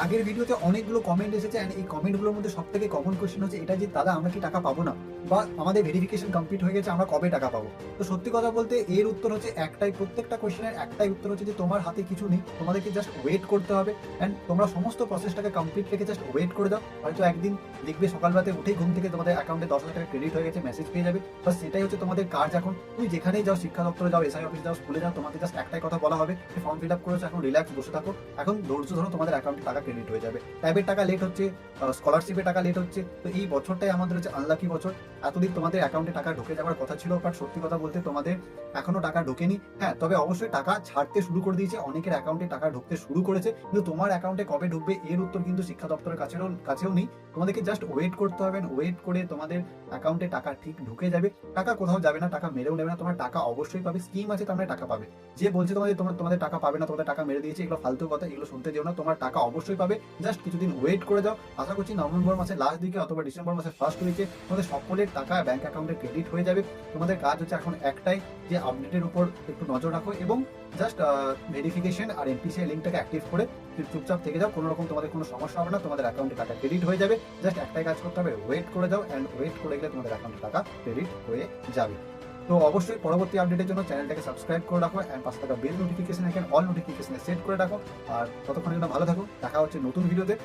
আগের ভিডিওতে অনেকগুলো কমেন্ট এসেছে এন্ড এই কমেন্টগুলোর মধ্যে সবথেকে কমন কোশ্চেন হচ্ছে এটা যে দাদা আমরা কি টাকা পাবো না, বা আমাদের ভেরিফিকেশন কমপ্লিট হয়ে গেছে আমরা কবে টাকা পাবো। তো সত্যি কথা বলতে এর উত্তর হচ্ছে একটাই, প্রত্যেকটা কোশ্চেনের একটাই উত্তর হচ্ছে যে তোমার হাতে কিছু নেই, তোমাদেরকে জাস্ট ওয়েট করতে হবে এন্ড তোমরা সমস্ত প্রসেসটাকে কমপ্লিট রেখে জাস্ট ওয়েট করে দাও। হয়তো একদিন দেখবে সকালবেলাতে উঠেই ঘুম থেকে তোমাদের অ্যাকাউন্টে 10,000 টাকা ক্রেডিট হয়ে গেছে, মেসেজ পেয়ে যাবে। বাস সেটাই হচ্ছে তোমাদের কাজ। এখন তুমি যেখানেই যাও, শিক্ষা দপ্তরে যাও, এসআই অফিসে যাও, স্কুলে যাও, তোমাকে জাস্ট একটাই কথা বলা হবে যে ফর্ম ফিল আপ করেছো, এখন রিল্যাক্স বসে থাকো, এখন ধৈর্য ধরো, তোমাদের অ্যাকাউন্টে টাকা ক্রেডিট হয়ে যাবে। ট্যাবের টাকা লেট হচ্ছে, স্কলারশিপের টাকা লেট হচ্ছে, তো এই বছরটাই আমাদের হচ্ছে আনলাকি বছর। এতদিন তোমাদের অ্যাকাউন্টে টাকা ঢুকে যাওয়ার কথা ছিল, বাট সত্যি কথা বলতে তোমাদের এখনো টাকা ঢোকেনি। হ্যাঁ, তবে অবশ্যই টাকা ছাড়তে শুরু করে দিয়েছে, অনেকের অ্যাকাউন্টে টাকা ঢুকতে শুরু করেছে, কিন্তু তোমার অ্যাকাউন্টে কবে ঢুকবে এর উত্তর কিন্তু শিক্ষা দপ্তরের কাছেও নেই। তোমাদেরকে জাস্ট ওয়েট করতে হবে, ওয়েট করে তোমাদের অ্যাকাউন্টে টাকা ঠিক ঢুকে যাবে। টাকা কোথাও যাবে না, টাকা মেরেও নেবে না, তোমার টাকা অবশ্যই পাবে। স্কিম আছে, তোমরা টাকা পাবে। যে বলছে তোমাদের টাকা পাবে না, তোমাদের টাকা মেরে দিয়েছে, এগুলো ফালতু কথা, এগুলো শুনতে যেও না। তোমার টাকা অবশ্যই পাবে, জাস্ট কিছুদিন ওয়েট করে যাও। আশা করছি নভেম্বর মাসের লাস্ট দিকে অথবা ডিসেম্বর মাসের ফার্স্ট উইকে তোমাদের সকলের টাকা ব্যাংক অ্যাকাউন্টে ক্রেডিট হয়ে যাবে। তোমাদের কাজ হচ্ছে এখন একটাই, যে আপডেটের উপর একটু নজর রাখো এবং জাস্ট ভেরিফিকেশন আর এনপিসিআই লিঙ্কটাকে অ্যাক্টিভ করে চুপচাপ থেকে যাও। কোনো রকম তোমাদের কোনো সমস্যা হবে না, তোমাদের অ্যাকাউন্টে টাকা ক্রেডিট হয়ে যাবে। জাস্ট একটাই কাজ করতে হবে, ওয়েট করে যাও অ্যান্ড ওয়েট করে গেলে তোমাদের অ্যাকাউন্টে টাকা ক্রেডিট হয়ে যাবে। তো অবশ্যই পরবর্তী আপডেটের জন্য চ্যানেলটাকে সাবস্ক্রাইব করে রাখো অ্যান্ড পাশে থাকা বেল নোটিফিকেশন এখানে অল নোটিফিকেশনে সেট করে রাখো। আর ততক্ষণের জন্য ভালো থাকো, দেখা হচ্ছে নতুন ভিডিওতে।